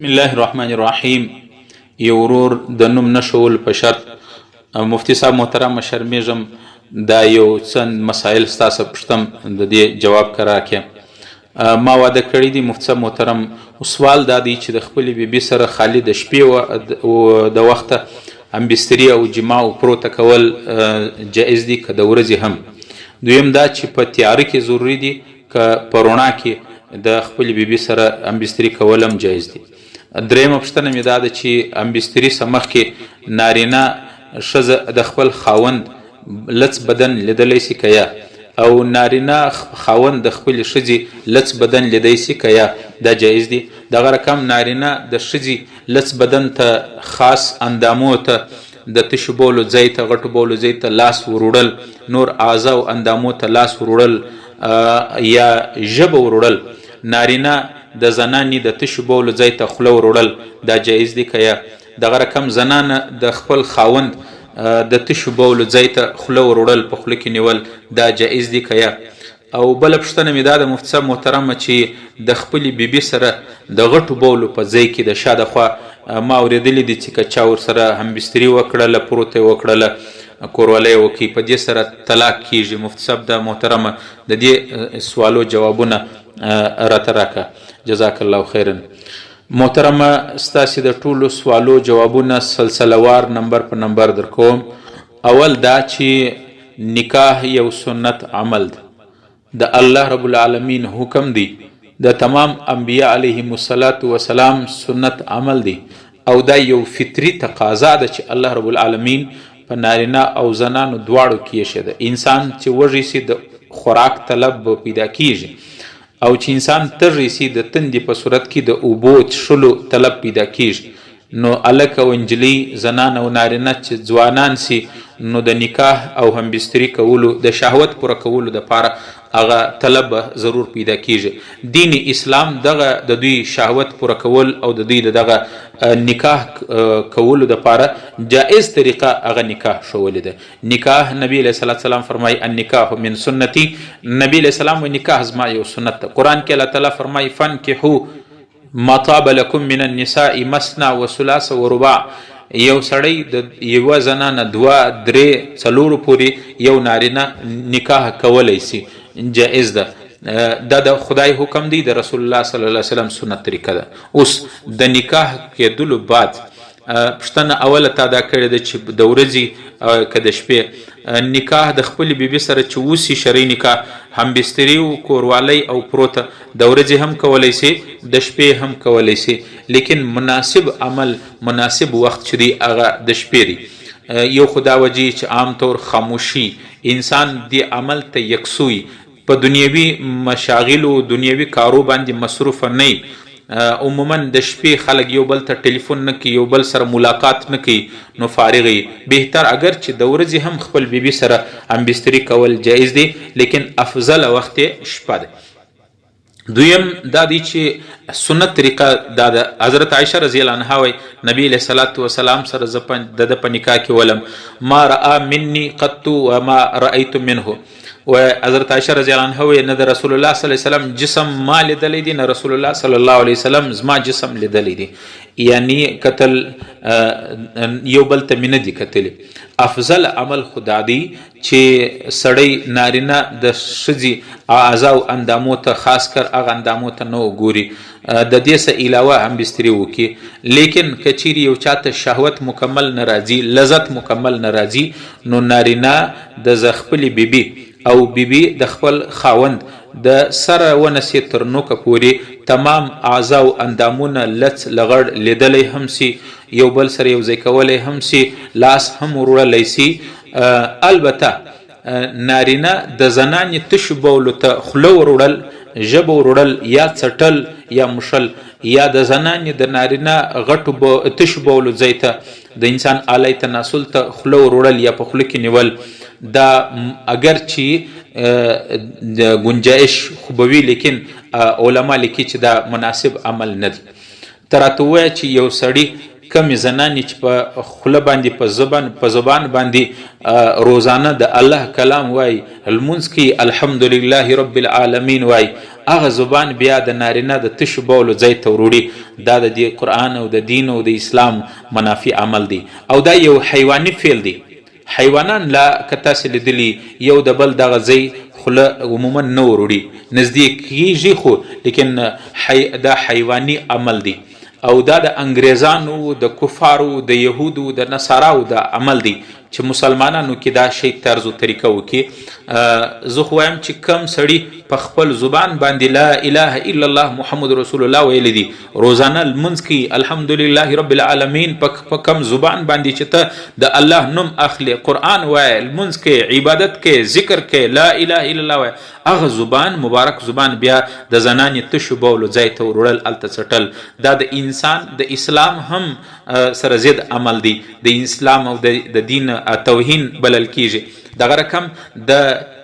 بسم الله الرحمن الرحیم. یو ورور د نوم نشول په شرط مفتی صاحب محترم شرمیږم دا یو څند مسایل ستاسو پوښتم د دې جواب که راکړې. ما واده کړی دی مفتی صاحب محترم. سوال دا دی چې د خپلې بیبي سره خالي د شپې د وخته همبستري او جماع او پروته کول جایز دي که د ورځې هم؟ دویم دا چې په تیاره کې ضروري دي که په رڼا کې د خپلې بیبي سره همبستري کول هم جایز دي؟ دریمه پوښتنه مې دا ده چې همبستري څخه مخکې نارینه ښځه د خپل خاوند لڅ بدن لیدلی سي که یا؟ او نارینه خاوند د خپلې ښځې لڅ بدن لیدی سي که یا؟ دا جایز دي. دغه رقم نارینه د ښځې لڅ بدن ته خاص اندامو ته د تشو بولو ځای ته غټو بولو ځای ته لاس وروړل، نور اعضا او اندامو ته لاس وروړل یا ژبه وروړل، نارینه د زنانې د تشو بولو ځای ته خوله وروړل، دا جایز دي که یا؟ دغه رقم زنانه د خپل خاوند د تشو بولو ځای ته خوله وروړل، په خوله کې نیول، دا جایز دي که یا؟ او بله پوښتنه مې دا د مفتی صاحب محترمه چې د خپلې بیبي سره د غټو بولو په ځای کې د شا دخوا ما اورېدلی دي چې که چا ورسره همبستري وکړله، پروته یې وکړله، کوروالی یې وکړي، په دې سره طلاق کیږي. مفتی صاحب د محترمه د دې سوالو جوابونه راته راکړه. جزاک الله خیرا. محترمه ستاسې د ټولو سوالو جوابونه سلسلهوار نمبر په نمبر در کوم. اول دا چې نکاح یو سنت عمل ده، د الله رب العالمین حکم دی، د تمام انبیاء علیهم السلام سنت عمل دی، او دا یو فطری تقاضا ده چې الله رب العالمین په نارینه او زنانو دواړو کې یې ده. انسان چې وږی سي د خوراک طلب به پیدا کیږي، او چې انسان تږی سي د تندې په صورت کې د اوبو څښلو طلب پیدا کیږي. نو هلک او نجلۍ، زنان او نارینه چې ځوانان سي، نو د نکاح او همبستري کولو د شهوت پوره کولو دپاره هغه طلب به ضرور پیدا کیږي. دین اسلام دغه د دوی شهوت پوره کول او د دوی دغه نکاح کولو دپاره جائز طریقه هغه نکاح ښوولې ده. نکاح نبی علیه صلات سلام فرمایي النکاح من سنتي. نبی علیه سلام وایي نکاح زما یو سنت ده. قرآن کې الله تعالی فرمایي فانکحوا ما طاب لکم من النساء مثنى وثلاث ورباع. یو سړی د یوه زنانه دوه درې څلورو پورې یو نارینه نکاح کولی سي، جائز ده. دا د خدای حکم دی، د رسول الله صلی الله علیه وسلم سنت طریقه ده. اوس د نکاح کېدلو بعد پوښتنه اوله تا دا کړې ده چې د ورځې که د شپې نکاح د خپلې بیبي سره چې وسي شرعي نکاح، همبستري او کوروالی او پروته د ورځې هم کولی سي، د شپې هم کولی سي، لیکن مناسب عمل مناسب وخت چې دی هغه د شپې دی. یو خو دا وجې چې عام طور خاموشي انسان دې عمل ته یکسوي، په دنیوي مشاغلو دنیوي کارو باندې مصروفه نه. عموما د شپې خلک یو بل ته ټلیفون نه کوي، یو بل سره ملاقات نه کوي، نو فارغ بهتر اگر چې د ورځې هم خپل بیبي سره همبستري کول جایز دی، لیکن افضل وخت شپه دی. دویم دا دی چې سنت طریقه دا ده. حضرت عایشه رضی الله عنها وایي نبی علیه صلات وسلام سره زه د په نکاح کې ولم، ما رأى مني قط وما رأيت منه. و حضرت عایشه رضی الله عنها وایي نه د رسول الله صلی الله علیه وسلم جسم ما لیدلی دی، نه رسول الله صلی الله علیه وسلم زما جسم لیدلی دی. یعنی قتل یو بل ته مې نه دي کتلی. افضل عمل خدا دی چې سړی نارینه د ښځې اعضا او اندامو ته، خاص کر هغه اندامو ته نه وګوري، د دې څه علاوه همبستري وکړي. لیکن که چیرې یو چاته شهوت مکمل نه راځي، لذت مکمل نه راځي، نو نارینه د خپلې بیبي او بیبي د خپل خاوند د سره ونسي تر نوکه پورې تمام اعضا او اندامونه لڅ لغړ لیدلی هم سي، یو بل سره یو ځای کولی هم سي، لاس هم وروړلی سي. البته نارینه د زنانې تشو بولو ته خوله وروړل، ژبه وروړل، یا څټل یا مشل، یا د زنانې د نارینه غټو تشو بولو ځای ته د انسان آلی تناسل ته خوله وروړل یا په خوله کې نیول، دا اگر چې گنجائش خو به وي، لیکن علما لیکي چې دا مناسب عمل نه دی. ته راته ووایه چې یو سړي کمې زنانې چې په خوله باندې په زبان باندې روزانه د الله کلام وایي، لمونځ کوي، الحمدلله رب العالمین وایي، هغه زبان بیا د نارینه د تشو بولو ځای ته وروړي دا د دې قرآن او د دین او د اسلام منافي عمل دی او دا یو حیواني فعل دی. حیوانان لا که تاسې لیدلي یو د بل دغه ځای خوله عموما نه وروړي، نزدیک کیږي خو لیکن دا حیواني عمل دی او دا د انګریزانو د کفارو د یهودو د نصاراو د عمل دی چې مسلمانانو کې دا شی طرز و طریقه وکړي. زه خو وایم چې کم سړي په خپل زبان باندې لا اله الا الله محمد رسول الله ویلی دي، روزانه لمونځ کوي الحمدلله رب العالمین په کم زبان باندې چې ته د الله نوم اخلي، قرآن وایي، لمونځ کوي، عبادت کوي، ذکر کوي، لا اله الا الله وایي، هغه زبان مبارک زبان بیا د زنانې تشو بولو ځای ته وروړل هلته څټل دا د انسان د اسلام هم سره ضد عمل دی، د اسلام او د دین توهین بلل کیږي. دغه رقم د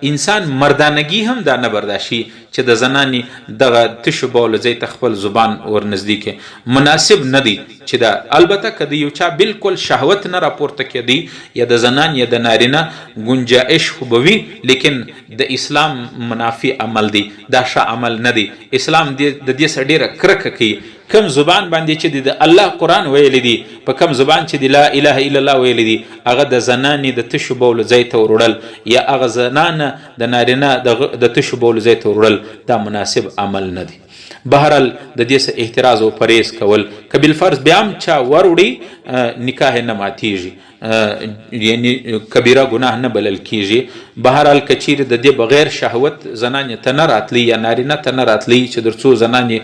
انسان مردانگی هم دا نه برداشي چې د زنانې دغه تشو بولو ځای ته خپل زبان ورنږدې کړي، مناسب نه دی چې دا. البته که د یو چا بالکل شهوت نه راپورته کېدی یا د زنان یا د نارینه گنجایش خو به وي، لیکن د اسلام منافي عمل دی، دا ښه عمل نه دی. اسلام د دې سره ډېره کرکه کوي. کم زبان باندې چې د الله قرآن ویلی دی، په کم زبان چې د لا اله الا الله ویلی دی، هغه د زنانې د تشو بولو ځای ته وروړل یا هغه زنانه د نارینه د تشو بولو ځای ته وروړل دا مناسب عمل نه دی. بهرحال د دې څه احتراز او پرهیز کول که بالفرض بیا هم چا وروړي نکاح نه ماتیږي، یعنی کبیره ګناه نه بلل کیږي. بهرحال که چیرې د دې بغیر شهوت زنانې ته نه راتلی یا نارینه ته نه راتلی چې در څو زنانې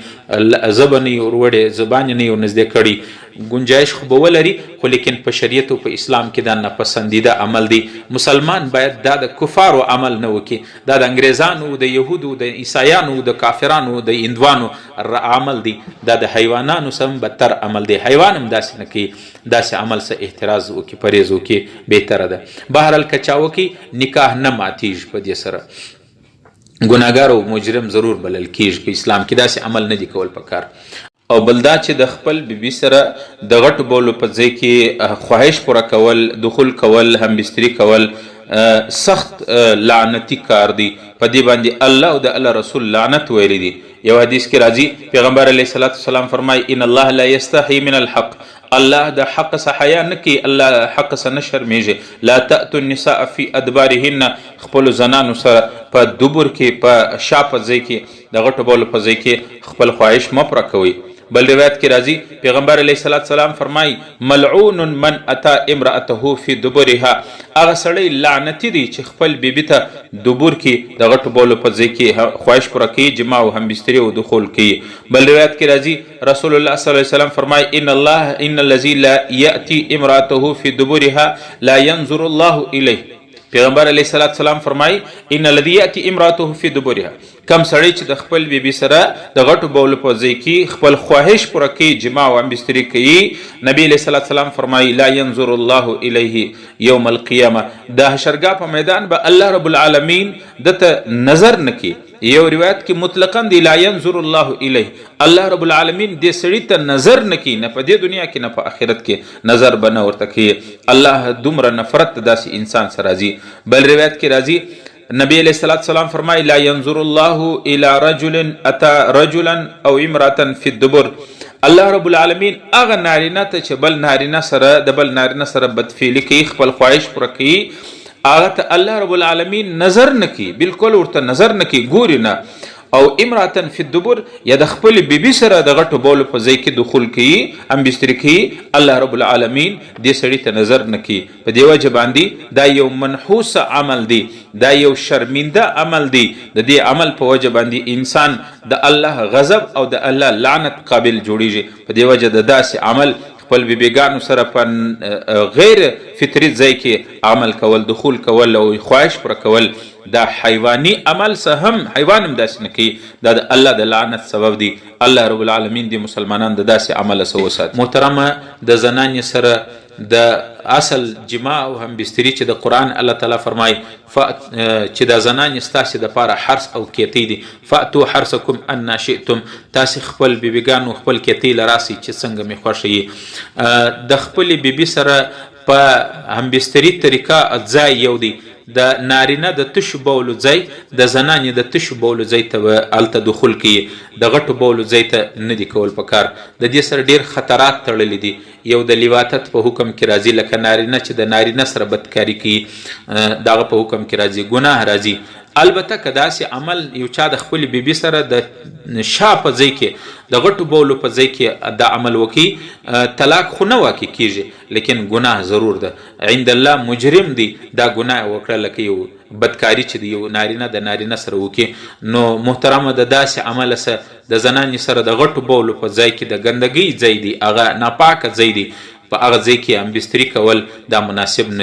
ژبه نه یې وروړې، زبان یې نه یې ورنږدې کړي، گنجایش خو به ولري خو لیکن په شریعت او په اسلام کې دا ناپسندیده عمل دی. مسلمان باید دا د کفارو عمل نه وکړي، دا د انګریزانو، د یهودو، د عیسایانو، د کافرانو، د هندوانو عمل دی، دا د حیوانانو سم بدتر عمل دی. حیوان هم داسې نه کوي، داسې عمل سه احتراز وکړي، پرهیز وکړي، بهتره ده. بهرحال که چا وکړي نکاح نه ماتیږي، په دې سره ګناهګار او مجرم ضرور بلل کیږي. په اسلام کې داسې عمل نه دی کول پکار. او بل دا چې د خپل بیبي سره د غټو بولو په ځای کې خواهش پوره کول، دخول کول، همبستري کول سخت لعنتي کار دی. په دې باندې الله او د الله رسول لعنت ویلی دی. یو حدیث کې راځي پیغمبر علیه الصلاة والسلام فرمایي ان الله لا یستحی من الحق، الله د حق څخه حیا نه کوي، الله حق څخه نه شرمیږي. لا تأتوا النساء فی ادبارهن، خپلو زنانو سره په دبر کې، په شا په ځای کې، د غټو بولو په ځای کې خپل خواهش مه پوره کوئ. بل روایت کې راځي پیغمبر علیه الصلاة والسلام فرمایي ملعون من اتا امرأته فی دبرها، هغه سړی لعنتي دی چې خپل بیبي ته دبر کې د غټو بولو په ځای کې خواهش پوره کوي، جماع او همبستري او دخول کوي. بل روایت کې راځي رسول الله صلی الله علیه وسلم فرمایي ان الذي لا یأتی امرأته فی دبرها لا ينظر الله الیه. پیغمبر علیه الصلاة والسلام فرمایي ان الذي یأتی امرأته فی دبرها، کم سړی چې د خپل بیبي سره د غټو بولو په ځای کې خپل خواهش پوره کوي، جماع او همبستري کوي، نبی علیه الصلاة والسلام فرمایي لا ينظر الله الیه یوم القیامه، د حشرګاه په میدان به الله رب العالمین دته نظر نه کوي. یو روایت کې مطلقاً دی لا ينظر الله الیه، الله رب العالمین دې سړي ته نظر نه کوي، نه په دې دنیا کې نه په آخرت کې نظر به نه ورته کوي. الله دومره نفرت داسې انسان سره راځي. بل روایت کې راځي نبی علیہ الصلوۃ والسلام فرمایي لا ينظر الله الى رجل اتى رجلا او امرأة في الدبر، الله رب العالمین هغه نارینه ته چې بل نارینه سره د بل نارینه سره بدفعلي کوي، خپل خواهش پوره کوي، هغه ته الله رب العالمین نظر نه کوي، بالکل ورته نظر نه کوي، ګوري نه. او امرأة فی الدبر یا د خپل بیبي سره د غټو بولو په ځای کې دخول کوي، همبستري کوي، الله رب العالمین دې سړي ته نظر نه کوي. په دې وجه باندې دا یو منحوس عمل دی، دا یو شرمنده عمل دی. د دې عمل په وجه باندې انسان د الله غضب او د الله لعنت قابل جوړیږي. په دې وجه د داسې عمل خپل بیبیګانو سره په غیر فطري ځای کې عمل کول، دخول کول او خواهش پوره کول، دا حیواني عمل سه هم حیوان هم داسې نه کوي، دا د الله د لعنت سبب دی. الله رب العالمین دی مسلمانان د داسې عمله څخه وساتي. محترمه د زنانې سره د اصل جماع او همبستري چې د قرآن الله تعالی فرمایي چې د زنانې ستاسې دپاره حرس او کیتۍ دي، فاتو حرسکم انا شئتم، تاسې خپل بیبیګانو خپل کیتۍ له راسئ چې څنګه مې خوښه یي. د خپلې بیبي سره په همبستري طریقه ځای یو دی، د نارینه د تشو بولو ځای د زنانې د تشو بولو ځای ته به هلته دخول کوي، د غټو بولو ځای ته نه دي کول پکار. د دې سره ډېر خطرات تړلي دي. یو د لیواتت په حکم کې راځي، لکه نارینه چې د نارینه سره بدکاري کوي دغه په حکم کې راځي، ګناه راځي. البته که داسې عمل یو چا د خپل بیبي سره د شا په ځای کې د غټو بولو په ځای کې دا عمل وکړي، طلاق خو نه واقع کیږي لیکن ګناه ضرور ده. عند الله مجرم دی دا ګناه وکړه، لکه یو بدکاری چې دی یو نارینه د نارینه سره وکړي. نو محترمه د داسې عمل سره د زنانې سره د غټو بولو په ځای کې د ګندګۍ ځای دی، هغه ناپاکه ځای دی، په هغه ځای کې امبستري کول دا مناسب نه